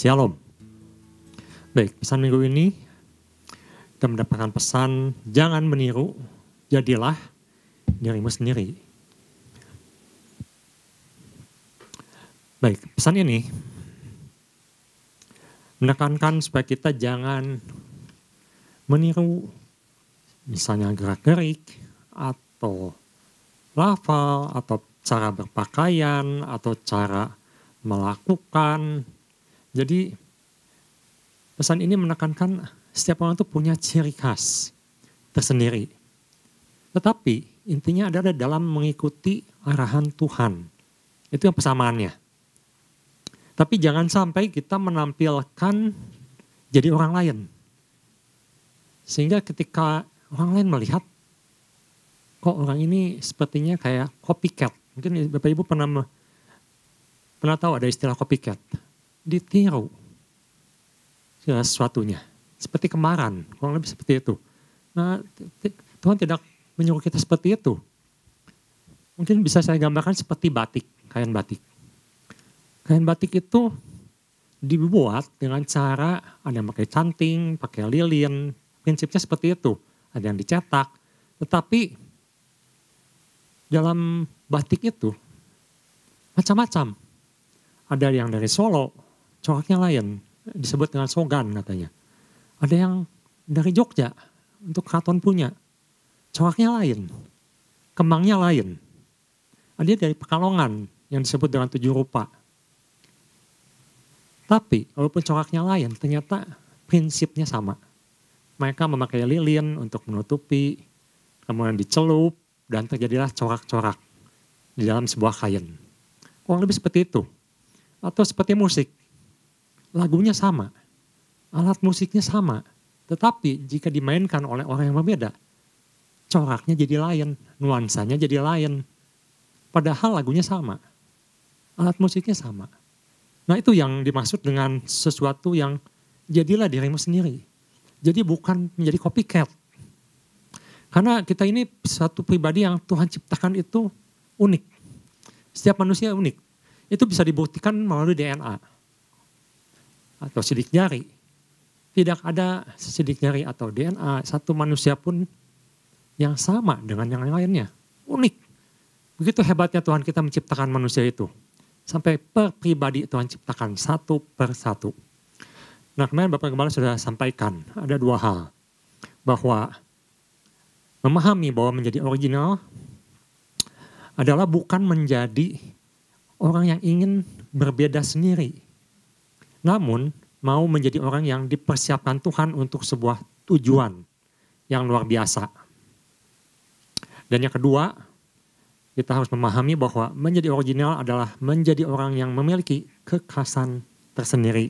Shalom. Baik, pesan minggu ini kita mendapatkan pesan, jangan meniru, jadilah dirimu sendiri. Baik, pesan ini menekankan supaya kita jangan meniru misalnya gerak-gerik atau lafal atau cara berpakaian atau cara melakukan. Jadi pesan ini menekankan setiap orang itu punya ciri khas tersendiri. Tetapi intinya adalah dalam mengikuti arahan Tuhan. Itu yang persamaannya. Tapi jangan sampai kita menampilkan jadi orang lain. Sehingga ketika orang lain melihat, kok orang ini sepertinya kayak copycat. Mungkin Bapak Ibu pernah tahu ada istilah copycat. Ditiru sesuatunya. Seperti kemarin, kurang lebih seperti itu. Nah, Tuhan tidak menyuruh kita seperti itu. Mungkin bisa saya gambarkan seperti batik, kain batik. Kain batik itu dibuat dengan cara ada yang pakai canting, pakai lilin. Prinsipnya seperti itu. Ada yang dicetak. Tetapi dalam batik itu macam-macam. Ada yang dari Solo, coraknya lain. Disebut dengan sogan katanya. Ada yang dari Jogja, untuk keraton punya. Coraknya lain. Kembangnya lain. Ada dari Pekalongan yang disebut dengan 7 rupa. Tapi walaupun coraknya lain, ternyata prinsipnya sama. Mereka memakai lilin untuk menutupi, kemudian dicelup, dan terjadilah corak-corak di dalam sebuah kain. Kurang lebih seperti itu. Atau seperti musik. Lagunya sama. Alat musiknya sama. Tetapi jika dimainkan oleh orang yang berbeda, coraknya jadi lain, nuansanya jadi lain. Padahal lagunya sama. Alat musiknya sama. Nah itu yang dimaksud dengan sesuatu yang jadilah dirimu sendiri. Jadi bukan menjadi copycat. Karena kita ini satu pribadi yang Tuhan ciptakan itu unik. Setiap manusia unik. Itu bisa dibuktikan melalui DNA. Atau sidik jari. Tidak ada sidik jari atau DNA satu manusia pun yang sama dengan yang lainnya. Unik. Begitu hebatnya Tuhan kita menciptakan manusia itu. Sampai per pribadi Tuhan ciptakan satu per satu. Nah kemarin Bapak Gembala sudah sampaikan ada 2 hal. Bahwa memahami bahwa menjadi original adalah bukan menjadi orang yang ingin berbeda sendiri. Namun mau menjadi orang yang dipersiapkan Tuhan untuk sebuah tujuan yang luar biasa. Dan yang kedua, kita harus memahami bahwa menjadi original adalah menjadi orang yang memiliki kekhasan tersendiri.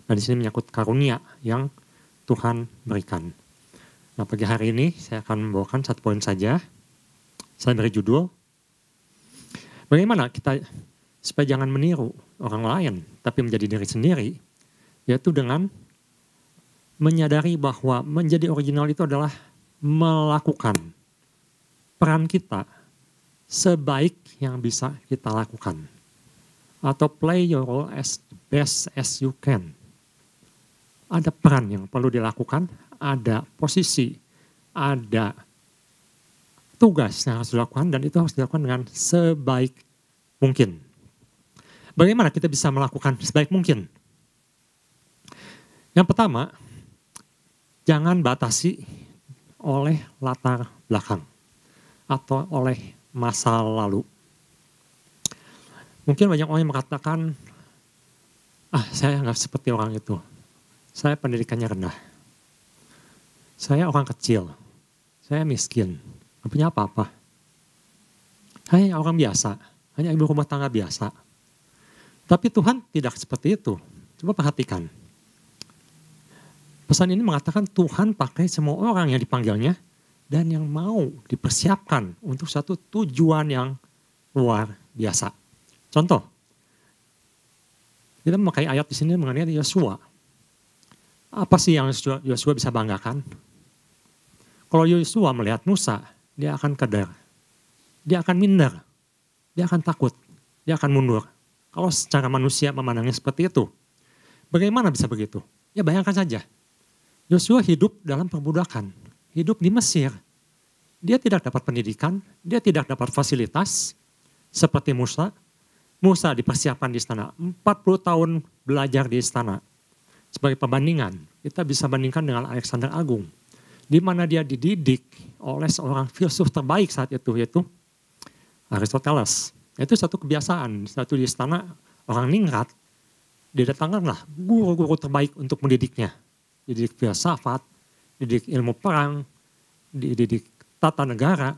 Nah di sini menyangkut karunia yang Tuhan berikan. Nah pagi hari ini saya akan membawakan 1 poin saja. Saya beri judul, bagaimana kita supaya jangan meniru orang lain, tapi menjadi diri sendiri, yaitu dengan menyadari bahwa menjadi original itu adalah melakukan peran kita sebaik yang bisa kita lakukan. Atau play your role as best as you can. Ada peran yang perlu dilakukan, ada posisi, ada tugas yang harus dilakukan, dan itu harus dilakukan dengan sebaik mungkin. Bagaimana kita bisa melakukan sebaik mungkin? Yang pertama, jangan batasi oleh latar belakang atau oleh masa lalu. Mungkin banyak orang yang mengatakan, saya nggak seperti orang itu. Saya pendidikannya rendah. Saya orang kecil. Saya miskin. Nggak punya apa-apa. Hanya orang biasa. Hanya ibu rumah tangga biasa. Tapi Tuhan tidak seperti itu. Coba perhatikan. Pesan ini mengatakan Tuhan pakai semua orang yang dipanggilnya dan yang mau dipersiapkan untuk satu tujuan yang luar biasa. Contoh, kita memakai ayat di sini mengenai Yosua. Apa sih yang Yosua bisa banggakan? Kalau Yosua melihat Musa, dia akan keder, dia akan minder, dia akan takut, dia akan mundur. Kalau secara manusia memandangnya seperti itu. Bagaimana bisa begitu? Ya bayangkan saja. Yosua hidup dalam perbudakan. Hidup di Mesir. Dia tidak dapat pendidikan, dia tidak dapat fasilitas seperti Musa. Musa dipersiapkan di istana. 40 tahun belajar di istana. Sebagai perbandingan, kita bisa bandingkan dengan Alexander Agung. Di mana dia dididik oleh seorang filsuf terbaik saat itu, yaitu Aristoteles. Itu satu kebiasaan, satu di istana orang ningrat, didatangkanlah guru-guru terbaik untuk mendidiknya. Dididik filsafat, dididik ilmu perang, dididik tata negara.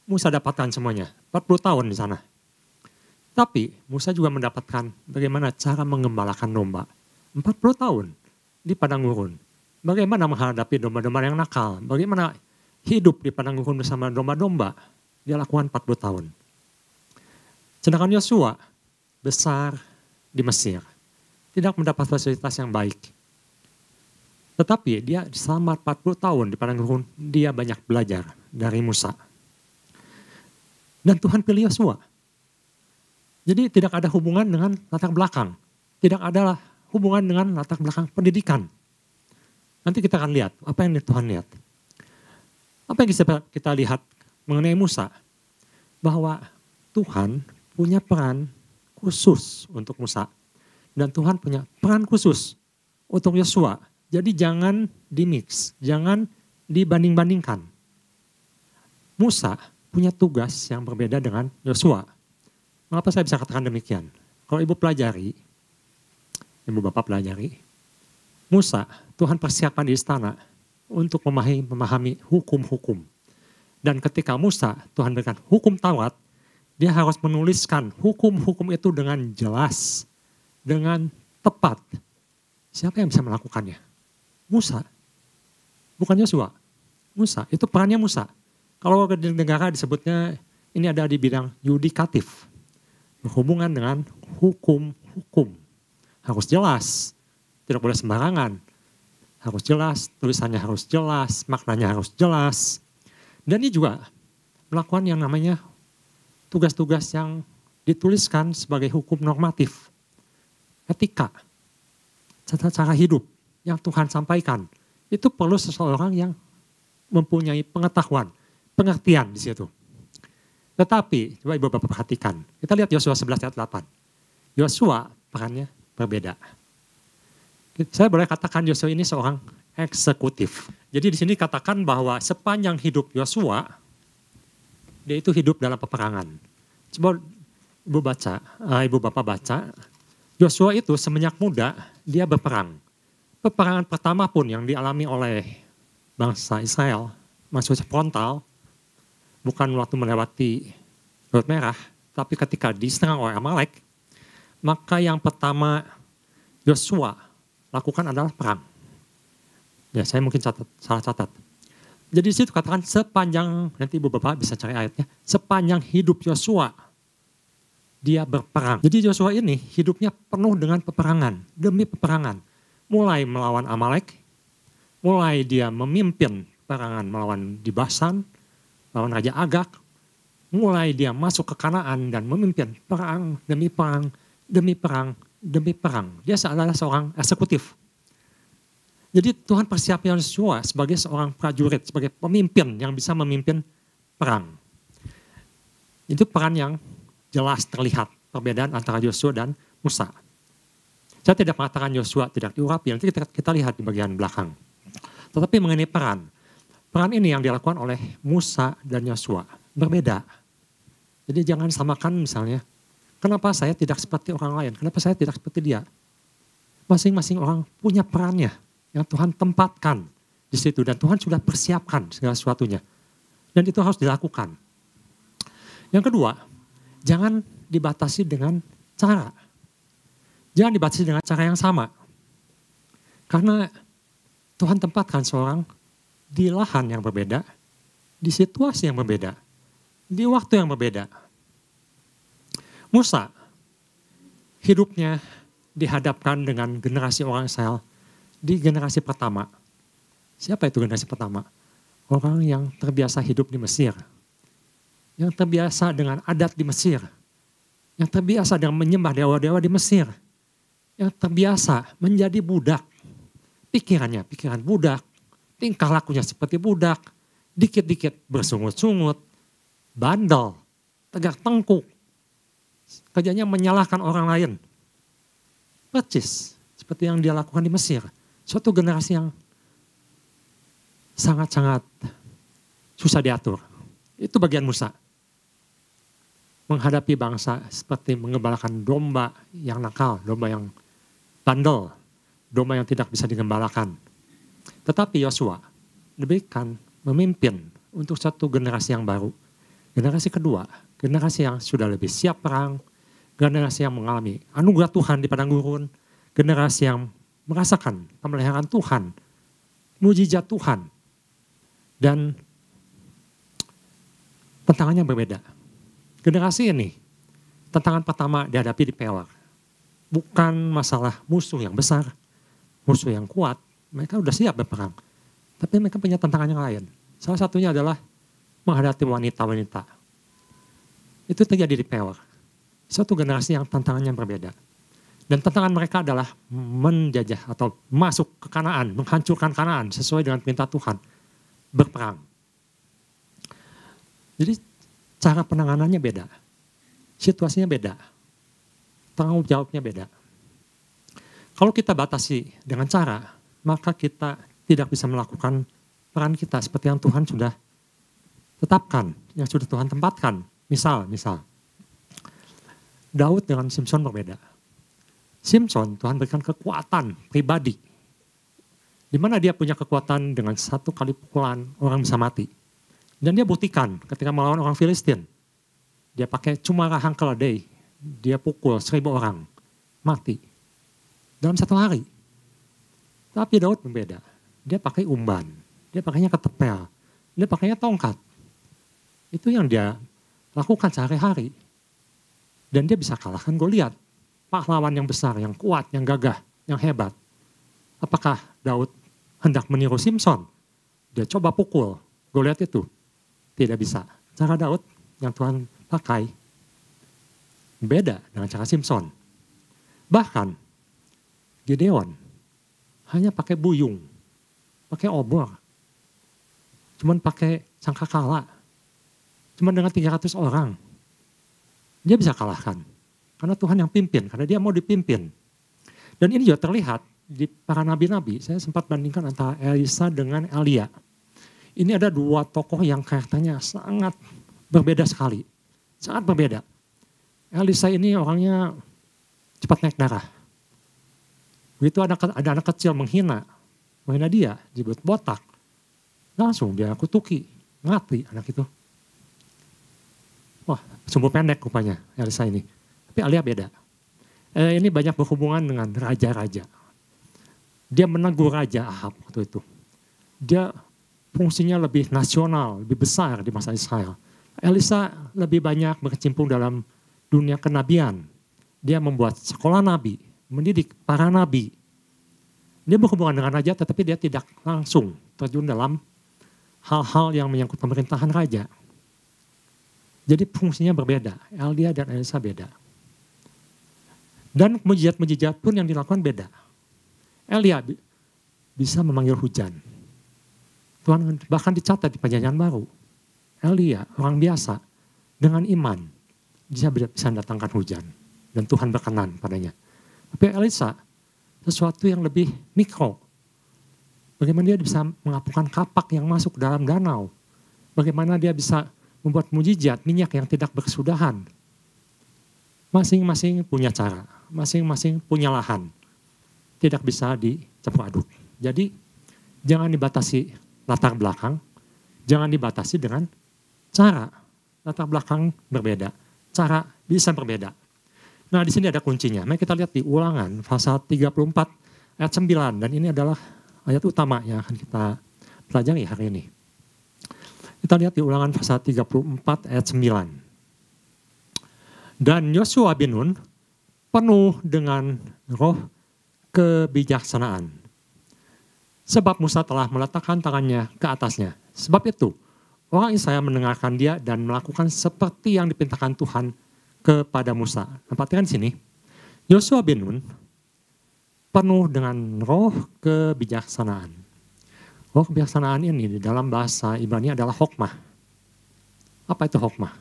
Musa dapatkan semuanya, 40 tahun di sana. Tapi Musa juga mendapatkan bagaimana cara mengembalakan domba. 40 tahun di padang gurun. Bagaimana menghadapi domba-domba yang nakal. Bagaimana hidup di padang gurun bersama domba-domba. Dia lakukan 40 tahun. Sedangkan Yosua besar di Mesir. Tidak mendapat fasilitas yang baik. Tetapi dia selama 40 tahun di padang gurun, dia banyak belajar dari Musa. Dan Tuhan pilih Yosua. Jadi tidak ada hubungan dengan latar belakang. Tidak ada hubungan dengan latar belakang pendidikan. Nanti kita akan lihat apa yang Tuhan lihat. Apa yang bisa kita lihat mengenai Musa? Bahwa Tuhan punya peran khusus untuk Musa. Dan Tuhan punya peran khusus untuk Yosua. Jadi jangan dimix, jangan dibanding-bandingkan. Musa punya tugas yang berbeda dengan Yosua. Mengapa saya bisa katakan demikian? Kalau ibu pelajari, ibu bapak pelajari, Musa Tuhan persiapkan di istana untuk memahami hukum-hukum. Dan ketika Musa Tuhan berikan hukum Taurat, dia harus menuliskan hukum-hukum itu dengan jelas, dengan tepat. Siapa yang bisa melakukannya? Musa. Bukan Yosua. Musa, itu perannya Musa. Kalau di negara disebutnya ini ada di bidang yudikatif. Berhubungan dengan hukum-hukum. Harus jelas, tidak boleh sembarangan. Harus jelas, tulisannya harus jelas, maknanya harus jelas. Dan ini juga melakukan yang namanya tugas-tugas yang dituliskan sebagai hukum normatif. Etika, cara hidup yang Tuhan sampaikan. Itu perlu seseorang yang mempunyai pengetahuan, pengertian di situ. Tetapi, coba ibu bapak perhatikan. Kita lihat Yosua 11 ayat 8. Yosua perannya berbeda. Saya boleh katakan Yosua ini seorang eksekutif. Jadi di sini katakan bahwa sepanjang hidup Yosua, dia itu hidup dalam peperangan. Coba ibu bapak baca, Yosua itu semenjak muda dia berperang. Peperangan pertama pun yang dialami oleh bangsa Israel, maksudnya frontal, bukan waktu melewati Laut Merah, tapi ketika diserang oleh Amalek, maka yang pertama Yosua lakukan adalah perang. Ya, saya mungkin salah catat. Jadi di situ katakan sepanjang, nanti ibu bapak bisa cari ayatnya, sepanjang hidup Yosua, dia berperang. Jadi Yosua ini hidupnya penuh dengan peperangan, demi peperangan. Mulai melawan Amalek, mulai dia memimpin peperangan melawan di Basan, lawan Raja Agag, mulai dia masuk ke Kanaan dan memimpin perang demi perang, demi perang, demi perang. Dia adalah seorang eksekutif. Jadi Tuhan persiapkan Yosua sebagai seorang prajurit, sebagai pemimpin yang bisa memimpin perang. Itu peran yang jelas terlihat perbedaan antara Yosua dan Musa. Saya tidak mengatakan Yosua tidak diurapi, nanti kita lihat di bagian belakang. Tetapi mengenai peran ini yang dilakukan oleh Musa dan Yosua berbeda. Jadi jangan samakan misalnya, kenapa saya tidak seperti orang lain, kenapa saya tidak seperti dia. Masing-masing orang punya perannya yang Tuhan tempatkan di situ dan Tuhan sudah persiapkan segala sesuatunya. Dan itu harus dilakukan. Yang kedua, jangan dibatasi dengan cara. Jangan dibatasi dengan cara yang sama. Karena Tuhan tempatkan seorang di lahan yang berbeda, di situasi yang berbeda, di waktu yang berbeda. Musa hidupnya dihadapkan dengan generasi orang Israel di generasi pertama. Siapa itu generasi pertama? Orang yang terbiasa hidup di Mesir. Yang terbiasa dengan adat di Mesir. Yang terbiasa dengan menyembah dewa-dewa di Mesir. yang terbiasa menjadi budak. Pikiran budak, tingkah lakunya seperti budak, dikit-dikit bersungut-sungut, bandel, tegak tengkuk, kerjanya menyalahkan orang lain. Percis seperti yang dia lakukan di Mesir. Suatu generasi yang sangat-sangat susah diatur. Itu bagian Musa. Menghadapi bangsa seperti mengembalakan domba yang nakal, domba yang bandel, domba yang tidak bisa digembalakan. Tetapi Yosua diberikan memimpin untuk satu generasi yang baru. Generasi kedua, generasi yang sudah lebih siap perang, generasi yang mengalami anugerah Tuhan di padang gurun, generasi yang merasakan pemeliharaan Tuhan, mujizat Tuhan. Dan tantangannya berbeda. Generasi ini, tantangan pertama dihadapi di Peor. Bukan masalah musuh yang besar, musuh yang kuat, mereka udah siap berperang. Tapi mereka punya tantangan yang lain. Salah satunya adalah menghadapi wanita-wanita. Itu terjadi di Peor. Suatu generasi yang tantangannya berbeda. Dan tantangan mereka adalah menjajah atau masuk ke Kanaan, menghancurkan Kanaan sesuai dengan perintah Tuhan. Berperang. Jadi cara penanganannya beda. Situasinya beda. Tanggung jawabnya beda. Kalau kita batasi dengan cara, maka kita tidak bisa melakukan peran kita seperti yang Tuhan sudah tetapkan, yang sudah Tuhan tempatkan. Misal, Daud dengan Simson berbeda. Simson Tuhan berikan kekuatan pribadi. Di mana dia punya kekuatan dengan satu kali pukulan orang bisa mati. Dan dia buktikan ketika melawan orang Filistin. Dia pakai cumara hangkeladei. Dia pukul 1000 orang. Mati. Dalam satu hari. Tapi Daud berbeda. Dia pakai umban. Dia pakainya ketepel. Dia pakainya tongkat. Itu yang dia lakukan sehari-hari. Dan dia bisa kalahkan Goliat. Pahlawan yang besar, yang kuat, yang gagah, yang hebat. Apakah Daud hendak meniru Simson? Dia coba pukul Goliat itu. Tidak bisa. Cara Daud yang Tuhan pakai beda dengan cara Simson. Bahkan Gideon hanya pakai buyung, pakai obor. Cuman pakai sangkakala. Cuman dengan 300 orang. Dia bisa kalahkan. Karena Tuhan yang pimpin, karena dia mau dipimpin. Dan ini juga terlihat di para nabi-nabi. Saya sempat bandingkan antara Elisa dengan Elia. Ini ada dua tokoh yang karakternya sangat berbeda sekali. Sangat berbeda. Elisa ini orangnya cepat naik darah. Begitu ada anak kecil menghina dia, disebut botak. Langsung dia kutuki, mati anak itu. Wah, sumbu pendek rupanya Elisa ini. Tapi Elia beda. Ini banyak berhubungan dengan raja-raja. Dia menegur Raja Ahab waktu itu. Dia fungsinya lebih nasional, lebih besar di masa Israel. Elisa lebih banyak berkecimpung dalam dunia kenabian. Dia membuat sekolah nabi, mendidik para nabi. Dia berhubungan dengan raja tetapi dia tidak langsung terjun dalam hal-hal yang menyangkut pemerintahan raja. Jadi fungsinya berbeda, Elia dan Elisa beda. Dan mujizat-mujizat pun yang dilakukan beda. Elia bisa memanggil hujan. Tuhan bahkan dicatat di Perjanjian Baru. Elia, orang biasa, dengan iman, bisa mendatangkan hujan. Dan Tuhan berkenan padanya. Tapi Elisa, sesuatu yang lebih mikro. Bagaimana dia bisa mengapungkan kapak yang masuk dalam danau. Bagaimana dia bisa membuat mujizat minyak yang tidak berkesudahan. Masing-masing punya cara, masing-masing punya lahan. Tidak bisa dicampur aduk. Jadi jangan dibatasi latar belakang, jangan dibatasi dengan cara. Latar belakang berbeda, cara bisa berbeda. Nah di sini ada kuncinya. Mari kita lihat di Ulangan pasal 34 ayat 9 dan ini adalah ayat utama yang akan kita pelajari hari ini. Kita lihat di Ulangan pasal 34 ayat 9. Dan Yosua bin Nun penuh dengan roh kebijaksanaan. Sebab Musa telah meletakkan tangannya ke atasnya. Sebab itu orang Israel mendengarkan dia dan melakukan seperti yang dipintakan Tuhan kepada Musa. Nah, perhatikan di sini. Yosua bin Nun penuh dengan roh kebijaksanaan. Roh kebijaksanaan ini di dalam bahasa Ibrani adalah hokmah. Apa itu hokmah?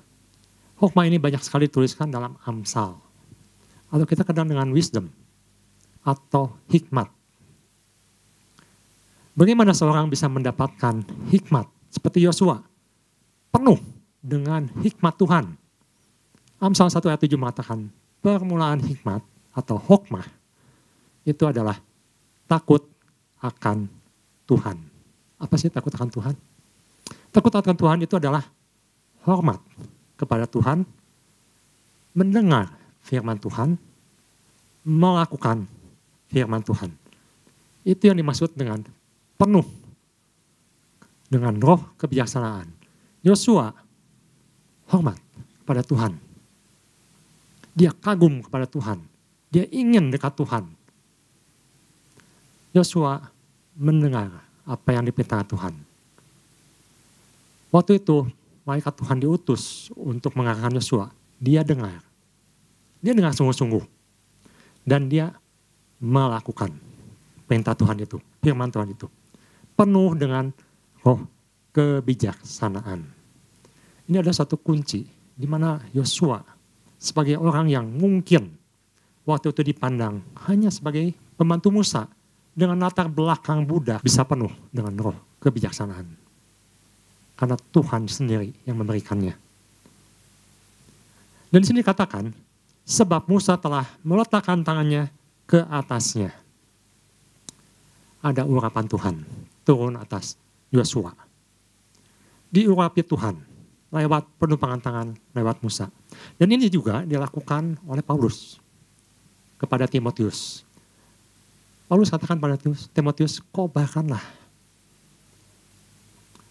Hokmah ini banyak sekali dituliskan dalam Amsal. Atau kita kenal dengan wisdom atau hikmat. Bagaimana seorang bisa mendapatkan hikmat seperti Yosua? Penuh dengan hikmat Tuhan. Amsal 1 ayat 7 mengatakan, permulaan hikmat atau hokmah itu adalah takut akan Tuhan. Apa sih takut akan Tuhan? Takut akan Tuhan itu adalah hormat kepada Tuhan, mendengar firman Tuhan, melakukan firman Tuhan. Itu yang dimaksud dengan penuh dengan roh kebijaksanaan. Yosua hormat kepada Tuhan. Dia kagum kepada Tuhan. Dia ingin dekat Tuhan. Yosua mendengar apa yang diperintahkan Tuhan. Waktu itu malaikat Tuhan diutus untuk mengarahkan Yosua. Dia dengar. Dia dengar sungguh-sungguh. Dan dia melakukan perintah Tuhan itu. Firman Tuhan itu. Penuh dengan roh kebijaksanaan. Ini adalah satu kunci di mana Yosua sebagai orang yang mungkin waktu itu dipandang hanya sebagai pembantu Musa dengan latar belakang Buddha bisa penuh dengan roh kebijaksanaan. Karena Tuhan sendiri yang memberikannya. Dan di sini katakan, sebab Musa telah meletakkan tangannya ke atasnya. Ada urapan Tuhan turun atas Yosua. Diurapi Tuhan lewat penumpangan tangan, lewat Musa. Dan ini juga dilakukan oleh Paulus kepada Timotius. Paulus katakan pada Timotius, kobarkanlah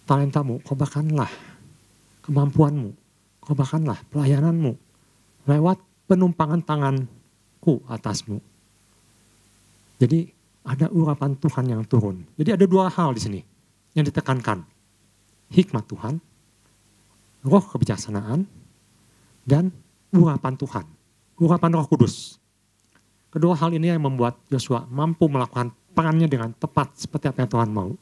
talentamu, kobarkanlah kemampuanmu, kobarkanlah pelayananmu lewat penumpangan tanganku atasmu. Jadi ada urapan Tuhan yang turun. Jadi ada dua hal di sini yang ditekankan. Hikmat Tuhan, roh kebijaksanaan, dan urapan Tuhan, urapan Roh Kudus. Kedua hal ini yang membuat Yosua mampu melakukan perannya dengan tepat seperti apa yang Tuhan mau.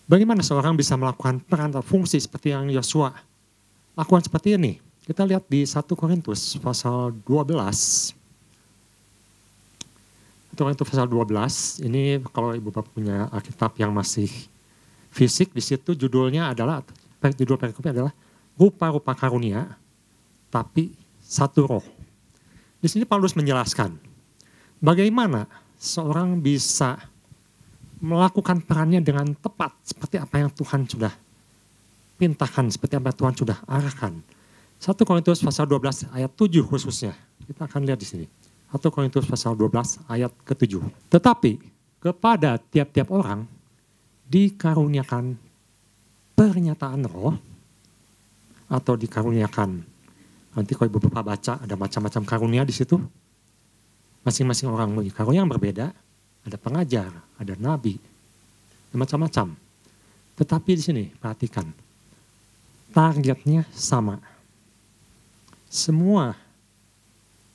Bagaimana seorang bisa melakukan peran atau fungsi seperti yang Yosua lakukan seperti ini? Kita lihat di 1 Korintus pasal 12. 1 Korintus pasal 12, ini kalau Ibu Bapak punya Alkitab yang masih fisik, di situ judulnya adalah, judul perikopnya adalah rupa-rupa karunia, tapi satu roh. Di sini Paulus menjelaskan bagaimana seorang bisa melakukan perannya dengan tepat seperti apa yang Tuhan sudah perintahkan, seperti apa yang Tuhan sudah arahkan. 1 Korintus pasal 12 ayat 7 khususnya. Kita akan lihat di sini. 1 Korintus pasal 12 ayat ke-7. Tetapi kepada tiap-tiap orang dikaruniakan pernyataan roh, atau dikaruniakan, nanti kalau Ibu Bapak baca ada macam-macam karunia di situ. Masing-masing orang memiliki karunia yang berbeda, ada pengajar, ada nabi, macam-macam. Tetapi di sini perhatikan, targetnya sama. Semua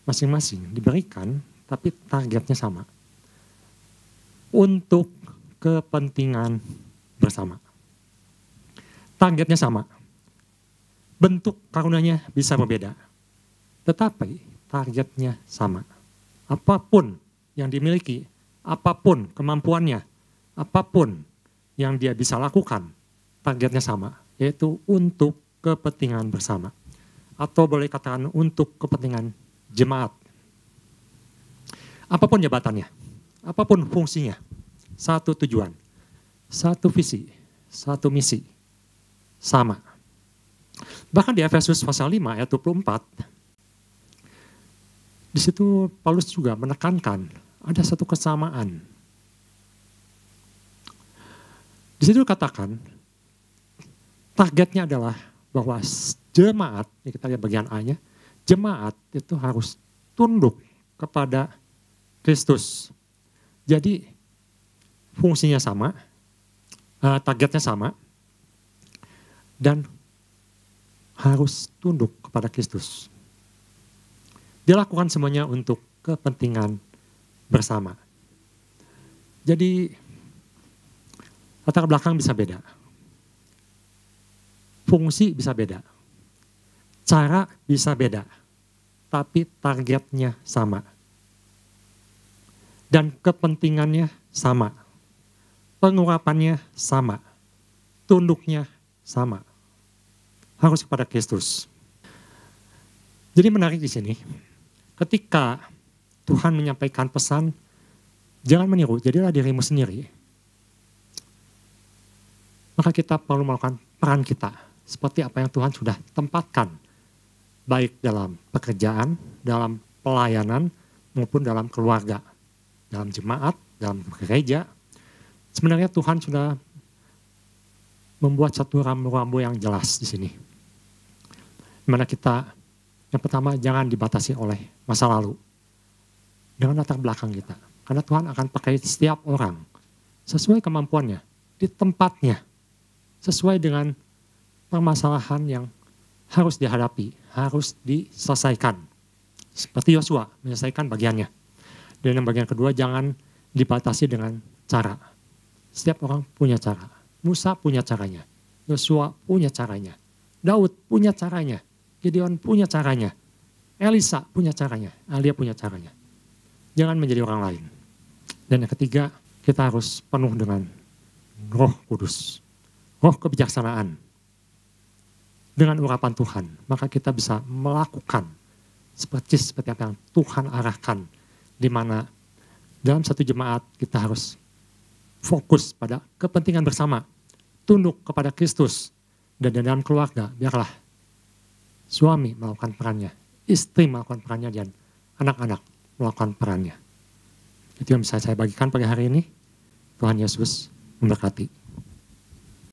masing-masing diberikan, tapi targetnya sama. Untuk kepentingan bersama. Targetnya sama. Bentuk karunianya bisa berbeda. Tetapi targetnya sama. Apapun yang dimiliki, apapun kemampuannya, apapun yang dia bisa lakukan, targetnya sama. Yaitu untuk kepentingan bersama. Atau boleh katakan untuk kepentingan jemaat. Apapun jabatannya, apapun fungsinya. Satu tujuan, satu visi, satu misi, sama. Bahkan di Efesus pasal 5 ayat 24, di situ Paulus juga menekankan ada satu kesamaan. Di situ katakan, targetnya adalah bahwa jemaat, ini kita lihat bagian A-nya, jemaat itu harus tunduk kepada Kristus. Jadi fungsinya sama, targetnya sama, dan harus tunduk kepada Kristus. Dia lakukan semuanya untuk kepentingan bersama. Jadi latar belakang bisa beda. Fungsi bisa beda. Cara bisa beda. Tapi targetnya sama. Dan kepentingannya sama. Pengurapannya sama. Tunduknya sama. Harus kepada Kristus. Jadi menarik di sini. Ketika Tuhan menyampaikan pesan, jangan meniru, jadilah dirimu sendiri. Maka kita perlu melakukan peran kita. Seperti apa yang Tuhan sudah tempatkan. Baik dalam pekerjaan, dalam pelayanan, maupun dalam keluarga. Dalam jemaat, dalam gereja. Sebenarnya Tuhan sudah membuat satu rambu-rambu yang jelas di sini. Dimana kita, yang pertama jangan dibatasi oleh masa lalu. Dengan latar belakang kita. Karena Tuhan akan pakai setiap orang. Sesuai kemampuannya. Di tempatnya. Sesuai dengan permasalahan yang harus dihadapi. Harus diselesaikan. Seperti Yosua menyelesaikan bagiannya. Dan yang bagian kedua, jangan dibatasi dengan cara. Setiap orang punya cara. Musa punya caranya. Yosua punya caranya. Daud punya caranya. Gideon punya caranya. Elisa punya caranya. Alia punya caranya. Jangan menjadi orang lain. Dan yang ketiga, kita harus penuh dengan Roh Kudus. Roh kebijaksanaan. Dengan urapan Tuhan. Maka kita bisa melakukan seperti apa yang Tuhan arahkan. Di mana dalam satu jemaat kita harus fokus pada kepentingan bersama. Tunduk kepada Kristus. Dan dalam keluarga, biarlah suami melakukan perannya. Istri melakukan perannya dan anak-anak melakukan perannya. Itu yang bisa saya bagikan pagi hari ini. Tuhan Yesus memberkati.